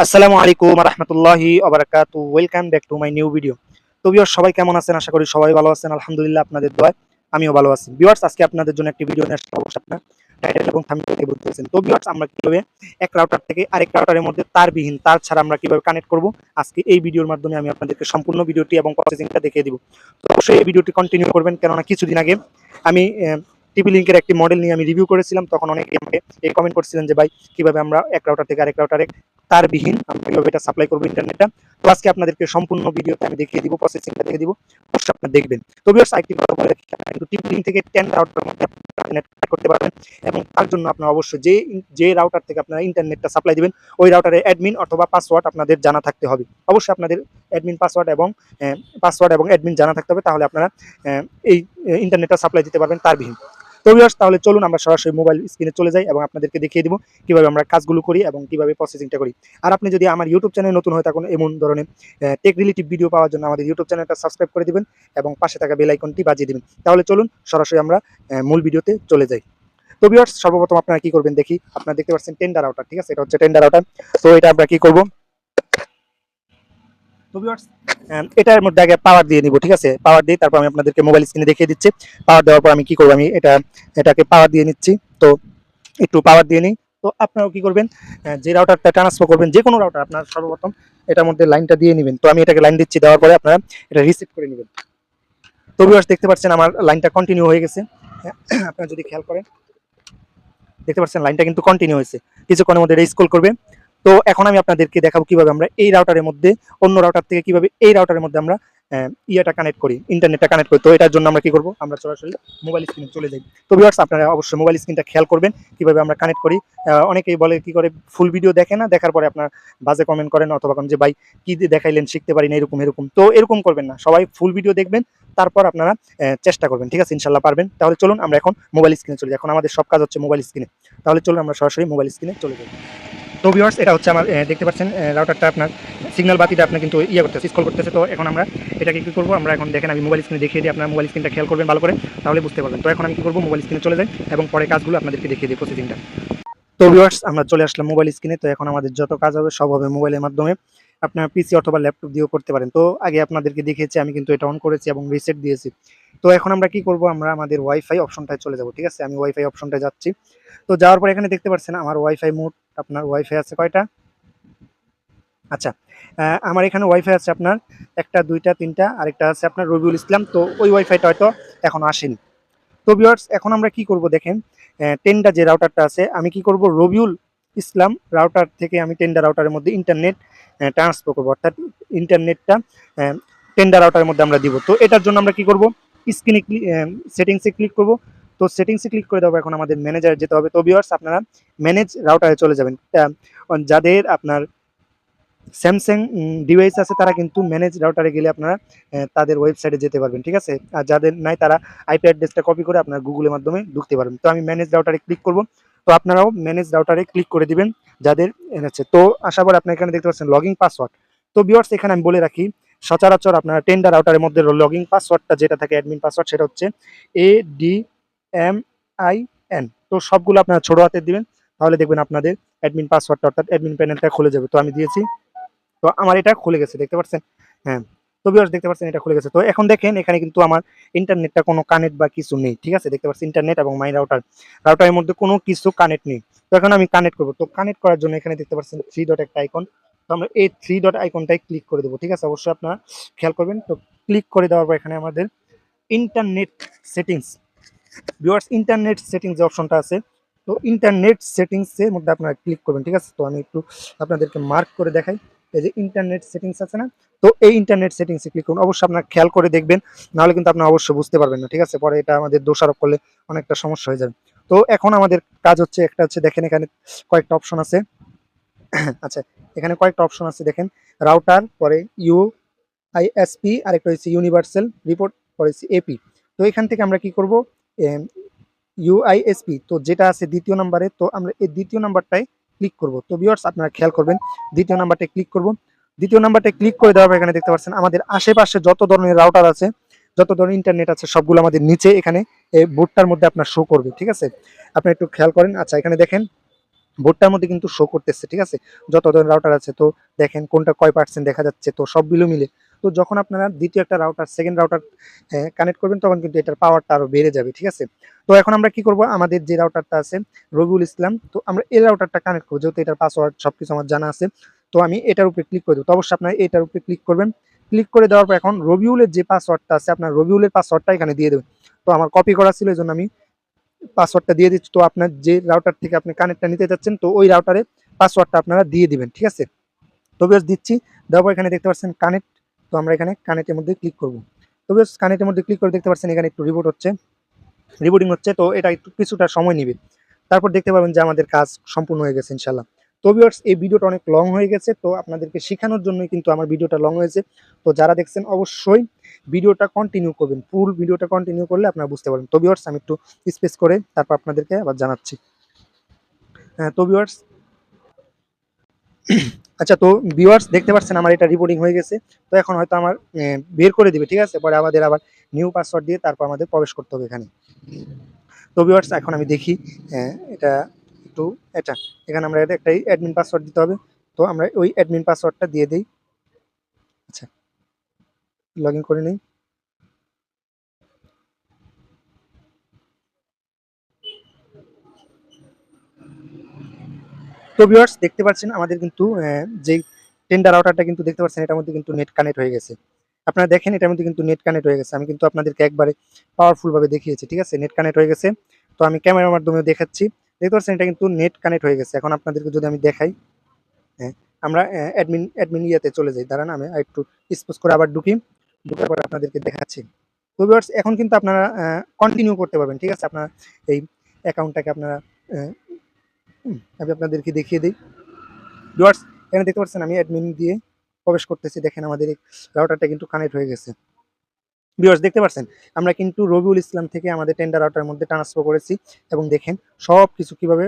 আসসালামু আলাইকুম রাহমাতুল্লাহি ওয়া বারাকাতুহু। Welcome back to my new video. তো ভিউয়ার্স, সবাই কেমন আছেন? আশা করি সবাই ভালো আছেন। আলহামদুলিল্লাহ, আপনাদের দোয়ায় আমিও ভালো আছি। ভিউয়ার্স, আজকে আপনাদের জন্য একটি ভিডিও নিয়ে আসলাম। অবশ্যই আপনারা টাইটেল এবং থাম্বনেল দেখে বুঝতে পেরেছেন। তো ভিউয়ার্স, আমরা কিভাবে এক রাউটার থেকে আরেক রাউটারের মধ্যে তারবিহীন, তার ছাড়া আমরা কিভাবে কানেক্ট করব, আজকে এই ভিডিওর মাধ্যমে আমি আপনাদেরকে সম্পূর্ণ ভিডিওটি এবং প্রসেসিংটা দেখিয়ে দিব। তো অবশ্যই এই ভিডিওটি কন্টিনিউ করবেন, কেননা কিছুদিন আগে আমি টিপি লিংকের একটি মডেল নিয়ে আমি রিভিউ করেছিলাম। তখন অনেকে আমাকে এই কমেন্ট করছিলেন যে ভাই, কিভাবে আমরা এক রাউটার থেকে আরেক রাউটারে তারবিহীন আমরা কিভাবে এটা সাপ্লাই করবো ইন্টারনেটটা। তো আজকে আপনাদেরকে সম্পূর্ণ ভিডিওতে আমি দেখিয়ে দিব, প্রসেসিংটা দেখিয়ে দিব, অবশ্যই আপনারা দেখবেন। তো ভিউয়ার্স, আরেকটি কথা বলে রাখি, আপনারা কিন্তু টিপি লিংক থেকে 10 রাউটারের মধ্যে ইন্টারনেট কানেক্ট করতে পারবেন। এবং তার জন্য আপনারা অবশ্যই যে রাউটার থেকে আপনারা ইন্টারনেটটা সাপ্লাই দিবেন, ওই রাউটারের অ্যাডমিন অথবা পাসওয়ার্ড আপনাদের জানা থাকতে হবে। অবশ্যই আপনাদের অ্যাডমিন পাসওয়ার্ড এবং অ্যাডমিন জানা থাকতে হবে, তাহলে আপনারা এই ইন্টারনেটটা সাপ্লাই দিতে পারবেন তারবিহীন। তো ভিউয়ার্স, তাহলে চলুন আমরা সরাসরি মোবাইল স্ক্রিনে চলে যাই এবং আপনাদেরকে দেখিয়ে দিব কিভাবে আমরা কাজগুলো করি এবং কিভাবে প্রসেসিংটা করি। আর আপনি যদি আমার ইউটিউব চ্যানেলে নতুন হয়ে থাকুন, এমন ধরনের টেক রিলেটিভ ভিডিও পাওয়ার জন্য আমাদের ইউটিউব চ্যানেলটা সাবস্ক্রাইব করে দিবেন এবং পাশে থাকা বেল আইকনটি বাজিয়ে দিবেন। তাহলে চলুন সরাসরি আমরা মূল ভিডিওতে চলে যাই। তো ভিউয়ার্স, সর্বপ্রথম আপনারা কি করবেন দেখি। আপনারা দেখতে পাচ্ছেন টেন্ডার রাউটার, ঠিক আছে? এটা হচ্ছে টেন্ডার রাউটার। তো এটা আমরা কি করব, তো ভিউয়ার্স, এটার মধ্যে আগে পাওয়ার দিয়ে নিব, ঠিক আছে? পাওয়ার দিয়ে তারপর আমি আপনাদেরকে মোবাইল স্ক্রিনে দেখিয়ে দিচ্ছি। পাওয়ার দেওয়ার পর আমি কি করব, আমি এটাকে পাওয়ার দিয়ে নিচ্ছি। তো একটু পাওয়ার দিয়ে নিই। তো আপনারাও কি করবেন, যে রাউটারটা ট্রান্সফার করবেন, যে কোনো রাউটার, আপনার সর্বপ্রথম এটার মধ্যে লাইনটা দিয়ে নেবেন। তো আমি এটাকে লাইন দিচ্ছি, দেওয়ার পরে আপনারা এটা রিসেট করে নেবেন। তো ভিউয়ার্স, দেখতে পাচ্ছেন আমার লাইনটা কন্টিনিউ হয়ে গেছে। আপনারা যদি খেয়াল করেন, দেখতে পাচ্ছেন লাইনটা কিন্তু কন্টিনিউ হয়েছে। কিছুক্ষণের মধ্যে এটা স্ক্রল করবে। তো এখন আমি আপনাদেরকে দেখাবো কিভাবে আমরা এই রাউটারের মধ্যে অন্য রাউটার থেকে কিভাবে এই রাউটারের মধ্যে আমরা ইয়েটা কানেক্ট করি, ইন্টারনেটটা কানেক্ট করি। তো এটার জন্য আমরা কি করব, আমরা সরাসরি মোবাইল স্ক্রিনে চলে যাই। তো ভিউয়ার্স, আপনারা অবশ্যই মোবাইল স্ক্রিনটা খেয়াল করবেন কিভাবে আমরা কানেক্ট করি। অনেকেই বলে কি করে, ফুল ভিডিও দেখে না, দেখার পরে আপনার বাজে কমেন্ট করেন অথবা যে ভাই কি দেখাইলেন, শিখতে পারি না, এরকম। তো এরকম করবেন না, সবাই ফুল ভিডিও দেখবেন, তারপর আপনারা চেষ্টা করবেন, ঠিক আছে? ইনশাল্লাহ পারবেন। তাহলে চলুন আমরা এখন মোবাইল স্ক্রিনে চলে যাই। এখন আমাদের সব কাজ হচ্ছে মোবাইল স্ক্রিনে। তাহলে চলুন আমরা সরাসরি মোবাইল স্ক্রিনে চলে যাই। তো ভিউয়ার্স, এটা হচ্ছে আমার দেখতে পাচ্ছেন রাউটারটা আপনার সিগন্যাল বাতিটা আপনার কিন্তু করতেছে, স্ক্রল করতেছে। তো এখন আমরা এটাকে কি করব, আমরা এখন দেখেন আমি মোবাইল স্ক্রিনে দেখিয়ে দিই। আপনার মোবাইল স্ক্রিনটা খেয়াল করবেন ভালো করে, তাহলে বুঝতে পারবেন। তো এখন আমি কি করব, মোবাইল স্ক্রিনে চলে যাই এবং পরে কাজগুলো আপনাদেরকে দেখিয়ে দিই, প্রসেসিংটা। তো ভিউয়ার্স, আমরা চলে আসলাম মোবাইল স্ক্রিনে। তো এখন আমাদের যত কাজ হবে সব হবে মোবাইলের মাধ্যমে। আপনার পিসি অথবা ল্যাপটপ দিয়েও করতে পারেন। তো আগে আপনাদেরকে দেখিয়েছি, আমি কিন্তু এটা অন করেছি এবং রিসেট দিয়েছি। তো এখন আমরা কি করব, আমরা আমাদের ওয়াইফাই অপশনটায় চলে যাব, ঠিক আছে? আমি ওয়াইফাই অপশনটায় যাচ্ছি। তো যাওয়ার পর এখানে দেখতে পাচ্ছেন আমার ওয়াইফাই মোড, আপনার ওয়াইফাই আছে কয়টা? আচ্ছা, আমার এখানে ওয়াইফাই আছে আপনার 1টা 2টা 3টা, আরেকটা আছে আপনার রবিউল ইসলাম। তো ওই ওয়াইফাইটা হয়তো এখনো আসেনি। তো ভিউয়ার্স, এখন আমরা কি করব দেখেন, টেন্ডা যে রাউটারটা আছে, আমি কি করব, রবিউল ইসলাম রাউটার থেকে আমি টেন্ডা রাউটারের মধ্যে ইন্টারনেট ট্রান্সফার করব, অর্থাৎ ইন্টারনেটটা টেন্ডা রাউটারের মধ্যে আমরা দিব। তো এটার জন্য আমরা কি করব, স্ক্রিনে সেটিংসে ক্লিক করব। তো সেটিংসে ক্লিক করে দেবো। এখন আমাদের ম্যানেজারে যেতে হবে। তো ভিউয়ার্স, আপনারা ম্যানেজ রাউটারে চলে যাবেন। যাদের আপনার স্যামসাং ডিভাইস আছে তারা কিন্তু ম্যানেজ রাউটারে গেলে আপনারা তাদের ওয়েবসাইটে যেতে পারবেন, ঠিক আছে? আর যাদের নাই তারা আইপি অ্যাড্রেসটা কপি করে আপনার গুগলের মাধ্যমে ঢুকতে পারবেন। তো আমি ম্যানেজ রাউটারে ক্লিক করব। তো আপনারাও ম্যানেজ রাউটারে ক্লিক করে দিবেন যাদের এনেছে। তো আশা করি আপনি এখানে দেখতে পাচ্ছেন লগইন পাসওয়ার্ড। তো ভিউয়ার্স, এখানে আমি বলে রাখি, সচরাচর আপনারা টেন্ডার রাউটারের মধ্যে লগইন পাসওয়ার্ডটা যেটা থাকে, অ্যাডমিন পাসওয়ার্ড, সেটা হচ্ছে ADMIN। তো সবগুলো আপনারা ছোট হাতে দিবেন, তাহলে দেখবেন আপনাদের অ্যাডমিন পাসওয়ার্ডটা অর্থাৎ অ্যাডমিন প্যানেলটা খুলে যাবে। তো আমি দিয়েছি। তো আমার এটা খুলে গেছে, দেখতে পাচ্ছেন? হ্যাঁ। তো ভিউয়ার্স, দেখতে পাচ্ছেন এটা খুলে গেছে। তো এখন দেখেন এখানে কিন্তু আমার ইন্টারনেটটা কোনো কানেক্ট বা কিছু নেই, ঠিক আছে? দেখতে পাচ্ছেন ইন্টারনেট এবং মাই রাউটারের মধ্যে কোনো কিছু কানেক্ট নেই। তো এখন আমি কানেক্ট করব। তো কানেক্ট করার জন্য এখানে দেখতে পাচ্ছেন 3 ডট একটা আইকন। তো আমরা এই 3 ডট আইকনটায় ক্লিক করে দেব, ঠিক আছে? অবশ্যই আপনারা খেয়াল করবেন। তো ক্লিক করে দেওয়ার পর এখানে আমাদের internet settings, viewers, internet settings যে অপশনটা আছে, তো ইন্টারনেট সেটিংসের মধ্যে আপনারা ক্লিক করবেন, ঠিক আছে? তো আমি একটু আপনাদেরকে মার্ক করে দেখাই। এই যে ইন্টারনেট সেটিংস আছে না, তো এই ইন্টারনেট সেটিংসে ক্লিক করুন। অবশ্যই আপনারা খেয়াল করে দেখবেন, নাহলে কিন্তু আপনারা অবশ্যই বুঝতে পারবেন না, ঠিক আছে? পরে এটা আমাদের দোষারোপ করলে অনেকটা সমস্যা হয়ে যাবে। তো এখন আমাদের কাজ হচ্ছে, একটা হচ্ছে দেখেন এখানে কয়েকটা অপশন আছে। আচ্ছা, এখানে কয়েকটা অপশন আছে দেখেন, রাউটার, পরে ইউআইএসপি, আরেকটা হচ্ছে ইউনিভার্সাল রিপোর্ট, পরে হচ্ছে এপি। তো এখান থেকে আমরা কি করব, ইউআইএসপি, তো যেটা আছে দ্বিতীয় নাম্বারে, তো আমরা এই দ্বিতীয় নাম্বারটায় ক্লিক করব। তো ভিউয়ার্স, আপনারা খেয়াল করবেন, দ্বিতীয় নাম্বারটায় ক্লিক করব। দ্বিতীয় নাম্বারটায় ক্লিক করে দেওয়ার পর এখানে দেখতে পাচ্ছেন আমাদের আশেপাশে যত ধরনের রাউটার আছে, যত ধরনের ইন্টারনেট আছে, সবগুলো আমাদের নিচে এখানে এই বোর্ডটার মধ্যে আপনার শো করবে, ঠিক আছে? আপনি একটু খেয়াল করেন। আচ্ছা, এখানে দেখেন বোর্ডটার মধ্যে কিন্তু শো করতেছে, ঠিক আছে? যত ধরনের রাউটার আছে, তো দেখেন কোনটা কয় পার্সেন্ট দেখা যাচ্ছে, তো সবগুলো মিলে। তো যখন আপনারা দ্বিতীয় একটা রাউটার, সেকেন্ড রাউটার কানেক্ট করবেন, তখন কিন্তু এটার পাওয়ারটা আরো বেড়ে যাবে, ঠিক আছে? তো এখন আমরা কি করব, আমাদের যে রাউটারটা আছে রবিউল ইসলাম, তো আমরা এই রাউটারটা কানেক্ট করবো, যেহেতু এটার পাসওয়ার্ড সবকিছু আমার জানা আছে। তো আমি এটার উপরে ক্লিক করে দেবো। তো অবশ্যই আপনারা এটার উপরে ক্লিক করবেন। ক্লিক করে দেওয়ার পর এখন রবিউলের যে পাসওয়ার্ডটা আছে, আপনার রবিউলের পাসওয়ার্ডটা এখানে দিয়ে দেবেন। তো আমার কপি করা ছিল, এই জন্য আমি পাসওয়ার্ডটা দিয়ে দিচ্ছি। তো আপনার যে রাউটার থেকে আপনি কানেক্টটা নিতে চাচ্ছেন, তো ওই রাউটারে পাসওয়ার্ডটা আপনারা দিয়ে দিবেন, ঠিক আছে? তো বেশ দিচ্ছি, দেওয়ার পর এখানে দেখতে পাচ্ছেন কানেক্ট। তো আমরা এখানে কানেক্টের মধ্যে ক্লিক করব। তো বেশ কানেক্টের মধ্যে ক্লিক করে দেখতে পাচ্ছেন এখানে একটু রিবোটিং হচ্ছে, তো এটা একটু কিছুটা সময় নিবে। তারপর দেখতে পাবেন যে আমাদের কাজ সম্পূর্ণ হয়ে গেছে ইনশাল্লাহ। তো ভিউয়ার্স, এই ভিডিওটা অনেক লং হয়ে গেছে, তো আপনাদেরকে শেখানোর জন্যই কিন্তু আমার ভিডিওটা লং হয়েছে। তো যারা দেখছেন অবশ্যই ভিডিওটা কন্টিনিউ করবেন, ফুল ভিডিওটা কন্টিনিউ করলে আপনারা বুঝতে পারবেন। তো ভিউয়ার্স, আমি একটু স্পেস করে তারপর আপনাদেরকে আবার জানাচ্ছি। হ্যাঁ, তো ভিউয়ার্স, আচ্ছা, তো ভিউয়ার্স দেখতে পাচ্ছেন আমার এটা রিপোর্টিং হয়ে গেছে। তো এখন হয়তো আমার বের করে দিবে, ঠিক আছে? পরে আমাদের আবার নিউ পাসওয়ার্ড দিয়ে তারপর আমাদের প্রবেশ করতে হবে এখানে। তো ভিউয়ার্স, এখন আমি দেখি এটা একটু এটা এখানে আমরা এটা একটা অ্যাডমিন পাসওয়ার্ড দিতে হবে। তো আমরা ওই অ্যাডমিন পাসওয়ার্ডটা দিয়ে দেই। আচ্ছা, লগ ইন করে নেই। তো ভিউয়ার্স দেখতে পাচ্ছেন আমাদের কিন্তু যে টেন্ডার রাউটারটা কিন্তু দেখতে পাচ্ছেন, এটার মধ্যে কিন্তু নেট কানেক্ট হয়ে গেছে। আপনারা দেখেন এটার মধ্যে কিন্তু নেট কানেক্ট হয়ে গেছে। আমি কিন্তু আপনাদেরকে একবারে পাওয়ারফুল ভাবে দেখিয়েছি, ঠিক আছে? নেট কানেক্ট হয়ে গেছে। তো আমি ক্যামেরার মাধ্যমে দেখাচ্ছি। দেখতে পাচ্ছেন এটা কিন্তু নেট কানেক্ট হয়ে গেছে। এখন আপনাদেরকে যদি আমি দেখাই, হ্যাঁ, আমরা অ্যাডমিন ইয়েতে চলে যাই। দাঁড়ান, আমি একটু স্পেস করে আবার ঢুকি। ঢোকার পরে আপনাদেরকে দেখাচ্ছি। তো ভিউয়ার্স, এখন কিন্তু আপনারা কন্টিনিউ করতে পারবেন, ঠিক আছে? আপনারা এই অ্যাকাউন্টটাকে আপনারা আমি আপনাদেরকে দেখিয়ে দিই। ভিউয়ার্স, এখানে দেখতে পাচ্ছেন আমি অ্যাডমিন দিয়ে প্রবেশ করতেছি। দেখেন আমাদের এই রাউটারটা কিন্তু কানেক্ট হয়ে গেছে। ভিউয়ার্স দেখতে পাচ্ছেন আমরা কিন্তু রবিউল ইসলাম থেকে আমাদের টেন্ডার রাউটারের মধ্যে ট্রান্সফার করেছি, এবং দেখেন সবকিছু কিভাবে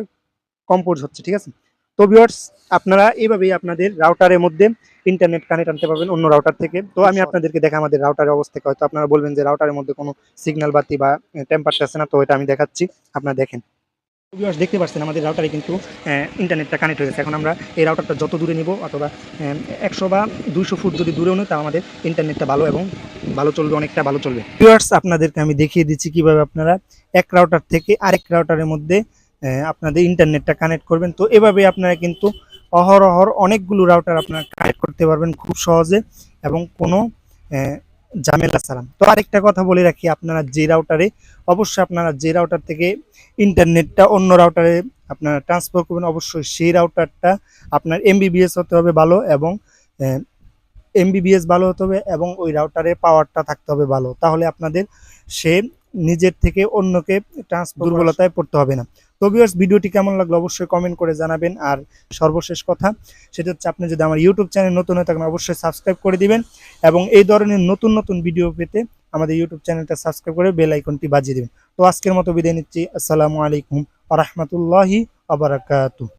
কম্পোজ হচ্ছে, ঠিক আছে? তো ভিউয়ার্স, আপনারা এইভাবেই আপনাদের রাউটারের মধ্যে ইন্টারনেট কানেক্ট আনতে পারবেন অন্য রাউটার থেকে। তো আমি আপনাদেরকে দেখা আমাদের রাউটারের অবস্থা, হয়তো আপনারা বলবেন যে রাউটারের মধ্যে কোনো সিগন্যাল বাতি বা টেম্পারটা আছে না, তো এটা আমি দেখাচ্ছি, আপনারা দেখেন। ভিউয়ার্স দেখতে পাচ্ছেন আমাদের রাউটারে কিন্তু ইন্টারনেটটা কানেক্ট হয়ে গেছে। এখন আমরা এই রাউটারটা যত দূরে নিব, অথবা 100 বা 200 ফুট যদি দূরেও নিই, তাও আমাদের ইন্টারনেটটা ভালো এবং ভালো চলবে, অনেকটা ভালো চলবে। ভিউয়ার্স, আপনাদেরকে আমি দেখিয়ে দিচ্ছি কিভাবে আপনারা এক রাউটার থেকে আরেক রাউটারের মধ্যে আপনাদের ইন্টারনেটটা কানেক্ট করবেন। তো এভাবে আপনারা কিন্তু অহরহর অনেকগুলো রাউটার আপনারা কানেক্ট করতে পারবেন খুব সহজে এবং কোনো ঝামেলা ছাড়া। তো আরেকটা কথা বলে রাখি, অবশ্যই আপনারা যে রাউটার থেকে ইন্টারনেটটা অন্য রাউটারে আপনারা ট্রান্সফার করবেন, অবশ্যই সেই রাউটারটা আপনার এমবিবিএস হতে হবে ভালো, এবং এমবিবিএস ভালো হতে হবে, এবং ওই রাউটারের পাওয়ারটা থাকতে হবে ভালো। তাহলে আপনাদের সে নিজের থেকে অন্যকে ট্রান্সফার দুর্বলতায় পড়তে হবে না। তো ভিউয়ার্স, ভিডিওটি কেমন লাগলো অবশ্যই কমেন্ট করে জানাবেন। আর সর্বশেষ কথা সেটা হচ্ছে, আপনি যদি আমার ইউটিউব চ্যানেল নতুন হয়ে থাকেন অবশ্যই সাবস্ক্রাইব করে দিবেন, এবং এই ধরনের নতুন নতুন ভিডিও পেতে আমাদের ইউটিউব চ্যানেলটা সাবস্ক্রাইব করে বেল আইকনটি বাজিয়ে দিবেন। তো আজকের মতো বিদায় নিচ্ছি। আসসালামু আলাইকুম ওয়া রাহমাতুল্লাহি ওয়া বারাকাতুহু।